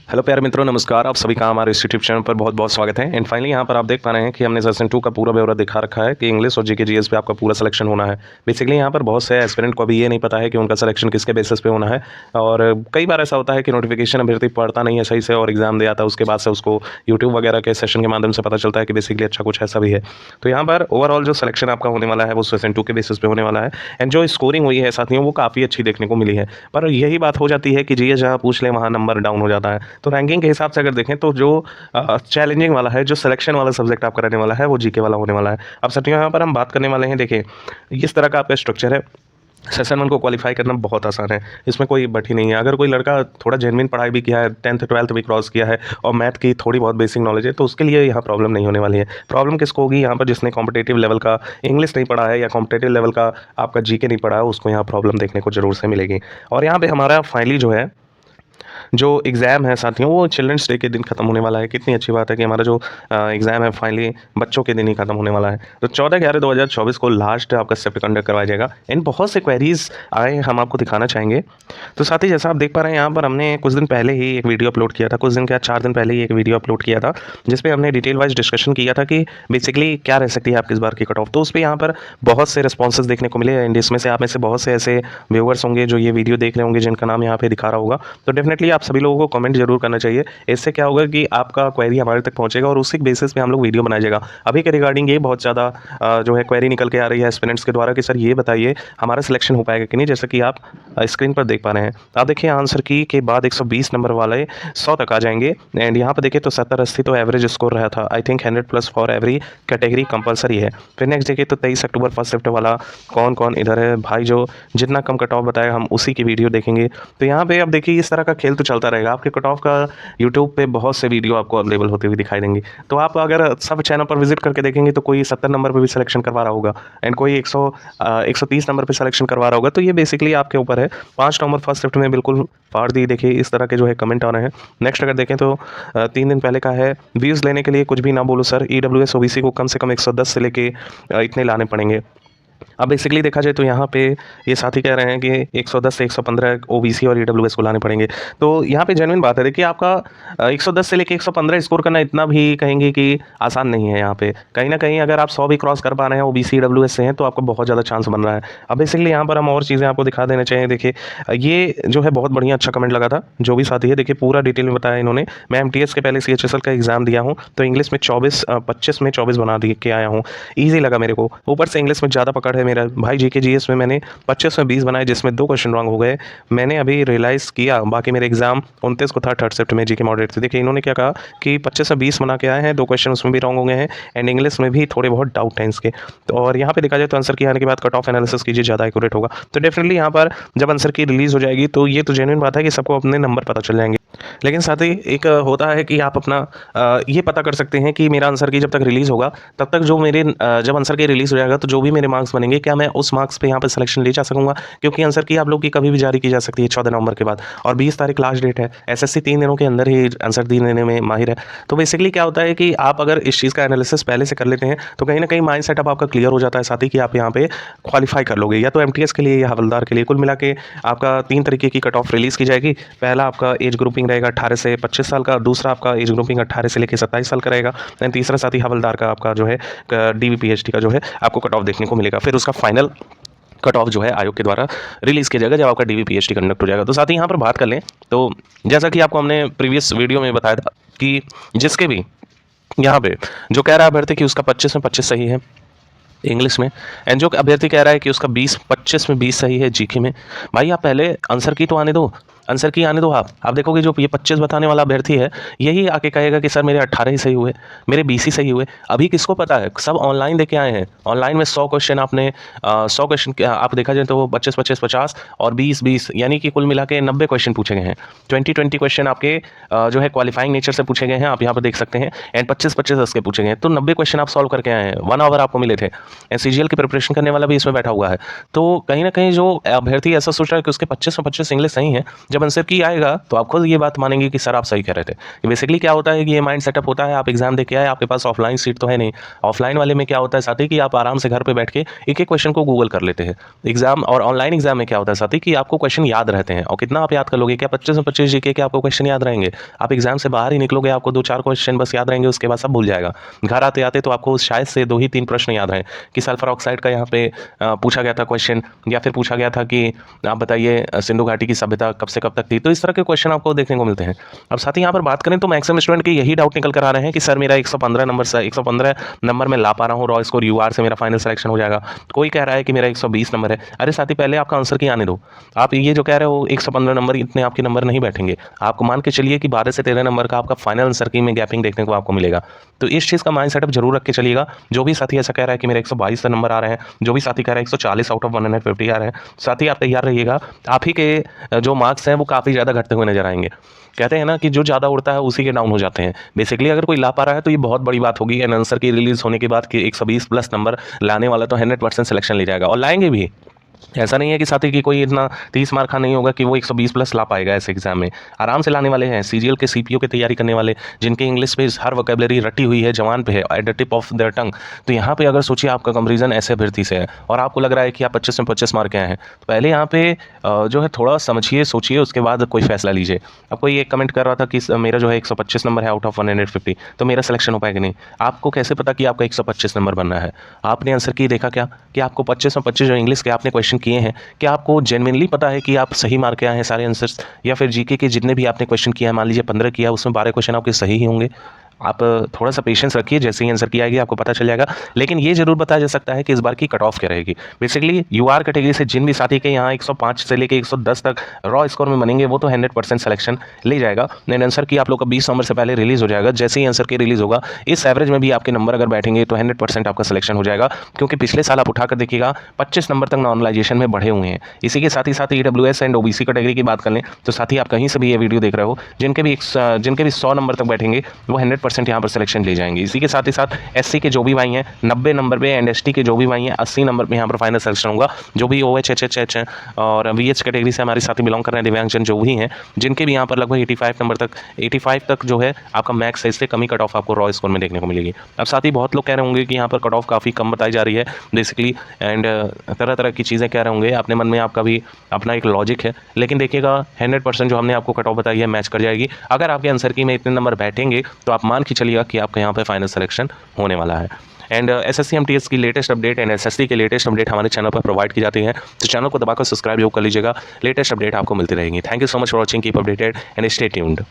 Hello प्यारे मित्रों, नमस्कार। आप सभी का हमारे इस यूट्यूब चैनल पर बहुत बहुत स्वागत है। एंड फाइनली यहाँ पर आप देख पा रहे हैं कि हमने सेशन 2 का पूरा ब्यौरा दिखा रखा है कि इंग्लिश और जीके जीएस पे आपका पूरा सिलेक्शन होना है। बेसिकली यहाँ पर बहुत से एस्पिरेंट को अभी ये नहीं पता है कि उनका सिलेक्शन किसके बेसिस पे होना है। और कई बार ऐसा होता है कि नोटिफिकेशन अभ्यर्थी पढ़ता नहीं है सही से और एग्जाम दे आता है, उसके बाद से उसको यूट्यूब वगैरह के सेशन के माध्यम से पता चलता है कि बेसिकली अच्छा कुछ ऐसा भी है। तो यहाँ पर ओवरऑल जो सिलेक्शन आपका होने वाला है वो सेशन 2 के बेसिस पे होने वाला है। एंड जो स्कोरिंग हुई है साथियों, वो काफ़ी अच्छी देखने को मिली है। पर यही बात हो जाती है कि जीएस जहाँ पूछ ले वहाँ नंबर डाउन हो जाता है। तो रैंकिंग के हिसाब से अगर देखें तो जो चैलेंजिंग वाला है, जो सिलेक्शन वाला सब्जेक्ट आपका रहने वाला है, वो जीके वाला होने वाला है। अब साथियों यहाँ पर हम बात करने वाले हैं, देखिए इस तरह का आपका स्ट्रक्चर है। सेशन 1 को क्वालिफाई करना बहुत आसान है, इसमें कोई बट ही नहीं है। अगर कोई लड़का थोड़ा जेन्युइन पढ़ाई भी किया है, 10th 12th भी क्रॉस किया है और मैथ की थोड़ी बहुत बेसिक नॉलेज है, तो उसके लिए यहाँ प्रॉब्लम नहीं होने वाली है। प्रॉब्लम किसको होगी यहाँ पर? जिसने कॉम्पिटेटिव लेवल का इंग्लिश नहीं पढ़ा है या कॉम्पिटेटिव लेवल का आपका जीके नहीं पढ़ा है, उसको यहाँ प्रॉब्लम देखने को जरूर से मिलेगी। और यहाँ पे हमारा फाइनली जो है जो एग्ज़ाम है साथियों, वो चिल्ड्रंस डे के दिन खत्म होने वाला है। कितनी अच्छी बात है कि हमारा जो एग्ज़ाम है फाइनली बच्चों के दिन ही खत्म होने वाला है। तो 14/11/2024 को लास्ट आपका स्टेप कंडक्ट करवाया जाएगा। इन बहुत से क्वेरीज आए, हम आपको दिखाना चाहेंगे। तो साथ ही जैसा आप देख पा रहे हैं, यहाँ पर हमने कुछ दिन पहले ही एक वीडियो अपलोड किया था, कुछ दिन क्या 4 दिन पहले ही एक वीडियो अपलोड किया था, जिसपे हमने डिटेल वाइज डिस्कशन किया था कि बेसिकली क्या रह सकती है आपकी इस बार की कट ऑफ। तो उस पर यहाँ पर बहुत से रिस्पॉन्सेज देखने को मिले एंड इसमें से आप में से बहुत से ऐसे व्यूअर्स होंगे जो ये वीडियो देख रहे होंगे जिनका नाम यहाँ पे दिखा रहा होगा। तो डेफिनेटली आप सभी लोगों को कमेंट जरूर करना चाहिए। इससे क्या होगा कि आपका क्वेरी हमारे तक पहुंचेगा और उसी बेसिस पे हम लोग वीडियो बनाया जाएगा। अभी के रिगार्डिंग ये बहुत ज़्यादा जो है क्वेरी निकल के आ रही है एस्पिरेंट्स के द्वारा कि सर ये बताइए हमारा सिलेक्शन हो पाएगा कि नहीं, जैसा कि आप स्क्रीन पर देख पा रहे हैं। आप देखिए आंसर की के बाद 120 नंबर वाले 100 तक आ जाएंगे। एंड यहाँ पर देखिए तो 70-80 तो एवरेज स्कोर रहा था। I think 100+ for every category compulsory है। फिर नेक्स्ट देखिए तो 23 अक्टूबर फर्स्ट शिफ्ट वाला कौन कौन इधर है भाई, जो जितना कम कट ऑफ बताएगा हम उसी की वीडियो देखेंगे। तो यहाँ पे अब देखिए इस तरह का खेल तो चलता रहेगा। आपके कट ऑफ का यूट्यूब पे बहुत से वीडियो आपको अवेलेबल होते हुए दिखाई देंगे। तो आप अगर सब चैनल पर विजिट करके देखेंगे तो कोई 70 नंबर पे भी सिलेक्शन करवा रहा होगा एंड कोई 130 नंबर पे सिलेक्शन करवा रहा होगा। तो ये बेसिकली आपके ऊपर है। 5 नंबर फर्स्ट शिफ्ट में बिल्कुल फाड़ दी। देखिए इस तरह के जो है कमेंट आ रहे हैं। नेक्स्ट अगर देखें तो 3 दिन पहले का है, व्यूज़ लेने के लिए कुछ भी ना बोलो सर, ईडब्ल्यूएस ओबीसी को कम से कम 110 से लेके इतने लाने पड़ेंगे। अब बेसिकली देखा जाए तो यहाँ पे ये साथी कह रहे हैं कि 110 से 115 ओबीसी और ईडब्ल्यूएस को लाने पड़ेंगे। तो यहाँ पे जेन्युइन बात है। देखिए आपका 110 से लेके 115 स्कोर करना इतना भी कहेंगे कि आसान नहीं है। यहाँ पे कहीं ना कहीं अगर आप 100 भी क्रॉस कर पा रहे हैं ओबीसी ईडब्ल्यूएस से हैं तो आपको बहुत ज़्यादा चांस बन रहा है। अब बेसिकली यहाँ पर हम और चीज़ें आपको दिखा देना चाहिए। देखिए ये जो है बहुत बढ़िया अच्छा कमेंट लगा था जो भी साथी है। देखिए पूरा डिटेल में बताया इन्होंने। मैं एमटीएस के पहले सीएचएसएल का एग्जाम दिया हूँ, तो इंग्लिश में 25 में 24 बना दी के आया हूँ। ईजी लगा मेरे को। ऊपर से इंग्लिश में ज़्यादा पकड़ है मेरा भाई। जीके जीएस में मैंने 25 में 20 बनाए, जिसमें 2 क्वेश्चन रॉन्ग हो गए। मैंने अभी रियलाइज़ किया, बाकी मेरे एग्जाम 29 को था थर्ड शिफ्ट में जीके मॉडरेट से। देखिए इन्होंने क्या कहा कि 25 में 20 बना के आए हैं, 2 क्वेश्चन उसमें भी रॉन्ग हो गए हैं एंड इंग्लिश में भी थोड़े बहुत डाउट हैं इसके। तो और यहाँ पे देखा जाए तो आंसर की आने के बाद कट ऑफ एनालिसिस कीजिए, ज़्यादा एक्यूरेट होगा। तो डेफिनेटली यहाँ पर जब आंसर की रिलीज़ हो जाएगी तो ये तो जेन्युइन बात है कि सबको अपने नंबर पता चल जाएंगे। लेकिन साथ ही एक होता है कि आप अपना ये पता कर सकते हैं कि मेरा आंसर की जब तक रिलीज़ होगा तब तक जो मेरे जब आंसर की रिलीज़ हो जाएगा तो जो भी मेरे मार्क्स बनेंगे, क्या मैं उस मार्क्स पे यहाँ पे सिलेक्शन ले जा सकूंगा? क्योंकि आंसर की आप लोग की कभी भी जारी की जा सकती है 14 नवंबर के बाद और 20 तारीख लास्ट डेट है। एसएससी 3 दिनों के अंदर ही आंसर देने में माहिर है। तो बेसिकली क्या होता है कि आप अगर इस चीज़ का एनालिसिस पहले से कर लेते हैं तो कहीं ना कहीं माइंड सेटअप आपका क्लियर हो जाता है, साथ ही कि आप यहाँ पे क्वालिफाई कर लोगे, या तो एमटीएस के लिए या हवलदार के लिए। कुल मिला के आपका 3 तरीके की कट ऑफ रिलीज़ की जाएगी। पहला आपका एज ग्रुपिंग रहेगा 18 से 25 साल का, दूसरा आपका एज ग्रुपिंग 18 से लेकर 27 साल का रहेगा, एंड तीसरा साथ ही हवलदार का आपका जो है डीवीपीएचडी का जो है आपको कट ऑफ देखने को मिलेगा। फिर उसका फाइनल कट ऑफ जो है आयोग के द्वारा रिलीज़ किया जाएगा जब आपका डीवीपीएचडी कंडक्ट हो जाएगा। तो साथ ही यहाँ पर बात कर लें तो जैसा कि आपको हमने प्रीवियस वीडियो में बताया था कि जिसके भी यहाँ पे जो कह रहा है अभ्यर्थी कि उसका 25 में 25 सही है इंग्लिश में, एंड जो अभ्यर्थी कह रहा है कि उसका 25 में 20 सही है जीके में, भाई आप पहले आंसर की तो आने दो, आंसर की आने दो। आप देखोगे जो ये 25 बताने वाला अभ्यर्थी है यही आके कहेगा कि सर मेरे 18 ही सही हुए, मेरे 20 ही सही हुए। अभी किसको पता है? सब ऑनलाइन देके आए हैं। ऑनलाइन में 100 क्वेश्चन आपने 100 क्वेश्चन आप देखा जाए तो 25 25 50 और 20 20 यानी कि कुल मिला के 90 क्वेश्चन पूछे गए हैं। 20 क्वेश्चन आपके जो है क्वालिफाइंग नेचर से पूछे गए हैं, आप यहाँ पर देख सकते हैं, एंड 25 25 इसके पूछे गए हैं। तो 90 क्वेश्चन आप सॉल्व करके आए हैं। 1 आवर आपको मिले थे। सीजीएल की प्रिपरेशन करने वाला भी इसमें बैठा हुआ है। तो कहीं ना कहीं जो अभ्यर्थी ऐसा सोच रहा है कि उसके 25 में 25 इंग्लिश सही है, जब जब आंसर की आएगा तो आप खुद ये बात मानेंगे कि सर आप सही कह रहे थे। बेसिकली क्या होता है कि ये माइंड सेटअप होता है, आप एग्जाम दे के आए, आपके पास ऑफलाइन सीट तो है नहीं। ऑफलाइन वाले में क्या होता है साथी कि आप आराम से घर पे बैठ के एक-एक क्वेश्चन को गूगल कर लेते हैं। एग्जाम और ऑनलाइन एग्जाम में क्या होता है साथी कि आपको क्वेश्चन याद रहते हैं, और कितना आप याद कर लोगे? क्या 25 में 25 जीके के आपको क्वेश्चन याद रहेंगे? आप एग्जाम से बाहर ही निकलोगे, आपको 2-4 क्वेश्चन बस याद रहेंगे, उसके बाद सब भूल जाएगा। घर आते-आते तो आपको शायद से 2 ही 3 प्रश्न याद हैं कि सल्फर ऑक्साइड का यहाँ पे पूछा गया था क्वेश्चन, या फिर पूछा गया था कि आप बताइए सिंधु घाटी की सभ्यता कब से कब तक थी। तो इस तरह के क्वेश्चन आपको देखने को मिलते हैं। अब साथ ही यहाँ पर बात करें तो मैक्सिमम स्टूडेंट के यही डाउट निकल कर आ रहे हैं कि सर मेरा 115 नंबर से 115 नंबर में ला पा रहा हूँ, रॉ स्कोर यूआर से मेरा फाइनल सिलेक्शन हो जाएगा। कोई कह रहा है कि मेरा 120 नंबर है। अरे साथी पहले आपका आंसर की आने दो। आप ये जो कह रहे हो 115 नंबर, इतने आपके नंबर नहीं बैठेंगे। आपको मान के चलिए कि 12 से 13 नंबर का आपका फाइनल आंसर की में गैपिंग देखने को आपको मिलेगा। तो इस चीज़ का माइंड सेटअप जरूर रख के चलिएगा। जो भी साथी ऐसा कह रहा है कि मेरे 122 नंबर आ रहे हैं, जो भी साथी कह रहा है 140 आउट ऑफ 150 आ रहे हैं, साथी आप तैयार रहिएगा। आप ही के जो मार्क्स हैं वो काफ़ी ज़्यादा घटते हुए नजर आएंगे। कहते हैं ना कि जो ज़्यादा उड़ता है उसी के डाउन हो जाते हैं। बेसिकली अगर कोई ला पा रहा है तो ये बहुत बड़ी बात होगी। एंड आंसर की रिलीज होने के बाद कि 120 प्लस नंबर लाने वाला तो 100% सिलेक्शन ले जाएगा, और लाएंगे भी। ऐसा नहीं है कि साथी कि कोई इतना 30 मार्क का नहीं होगा कि वो 120 प्लस ला पाएगा ऐसे एग्जाम में। आराम से लाने वाले हैं। सीजीएल के सीपीओ की तैयारी करने वाले, जिनके इंग्लिश पे हर वोकेबलरी रटी हुई है, जवान पे है, at the tip of their tongue. तो यहाँ पे अगर सोचिए आपका कंपैरिजन ऐसे अभ्यर्थी से है और आपको लग रहा है कि आप 25 में 25 मार्क के आए हैं, तो पहले यहाँ पे जो है थोड़ा समझिए, सोचिए, उसके बाद कोई फैसला लीजिए। अब कोई एक कमेंट कर रहा था कि मेरा जो है 125 नंबर है आउट ऑफ 150, तो मेरा सिलेक्शन हो पाएगा नहीं। आपको कैसे पता कि आपका 125 नंबर बनना है? आपने आंसर की देखा क्या कि आपको 25 में 25 जो इंग्लिश के आपने क्वेश्चन किए हैं, क्या आपको जेन्युइनली पता है कि आप सही मार्क के आए हैं सारे आंसर्स? या फिर जीके के जितने भी आपने क्वेश्चन किया है, मान लीजिए 15 किया, उसमें 12 क्वेश्चन आपके सही ही होंगे? आप थोड़ा सा पेशेंस रखिए, जैसे ही आंसर की आएगी आपको पता चल जाएगा। लेकिन ये जरूर बताया जा सकता है कि इस बार की कट ऑफ क्या रहेगी। बेसिकली यूआर कैटेगरी से जिन भी साथी के यहाँ 105 से लेकर 110 तक रॉ स्कोर में बनेंगे, वो तो 100% सिलेक्शन ले जाएगा। नहीं, आंसर की आप लोग का 20 नंबर से पहले रिलीज हो जाएगा। जैसे ही आंसर की रिलीज होगा, इस एवरेज में भी आपके नंबर अगर बैठेंगे तो 100% आपका सिलेक्शन हो जाएगा। क्योंकि पिछले साल आप उठाकर देखिएगा 25 नंबर तक नॉर्मलाइजेशन में बढ़े हुए हैं। इसी के साथ ही ईडब्ल्यूएस एंड ओबीसी कैटेगरी की बात कर लें तो साथी आप कहीं से भी ये वीडियो देख रहे हो, जिनके भी 100 नंबर तक बैठेंगे वो 100% यहाँ पर सिलेक्शन ले जाएंगे। इसी के साथ ही साथ एससी के जो भी भाई हैं 90 नंबर पे, एंड एसटी के जो भी भाई हैं 80 नंबर पे यहाँ पर फाइनल सिलेक्शन होगा। जो भी ओएच, एचएच और वीएच कैटेगरी से हमारे साथी बिलोंग कर रहे हैं, दिव्यांगजन जो भी हैं, जिनके भी यहाँ पर लगभग 85 नंबर तक, 85 तक जो है आपका मैक्स है, इससे कमी कट ऑफ आपको रॉ स्कोर में देखने को मिलेगी। अब साथ ही बहुत लोग कह रहे होंगे कि यहाँ पर कट ऑफ काफ़ी कम बताई जा रही है बेसिकली, एंड तरह तरह की चीज़ें कह रहे होंगे। अपने मन में आपका भी अपना एक लॉजिक है, लेकिन देखिएगा 100% जो हमने आपको कट ऑफ बताई है मैच कर जाएगी। अगर आपके आंसर की में इतने नंबर बैठेंगे तो आप मान के चलिएगा कि आपका यहाँ पर फाइनल सिलेक्शन होने वाला है। एंड एसएससी एमटीएस की लेटेस्ट अपडेट एंड एसएससी के लेटेस्ट अपडेट हमारे चैनल पर प्रोवाइड की जाती है, तो चैनल को दबाकर सब्सक्राइब जरूर कर लीजिएगा। लेटेस्ट अपडेट आपको मिलती रहेंगी। Thank you so much for watching, keep updated and stay tuned.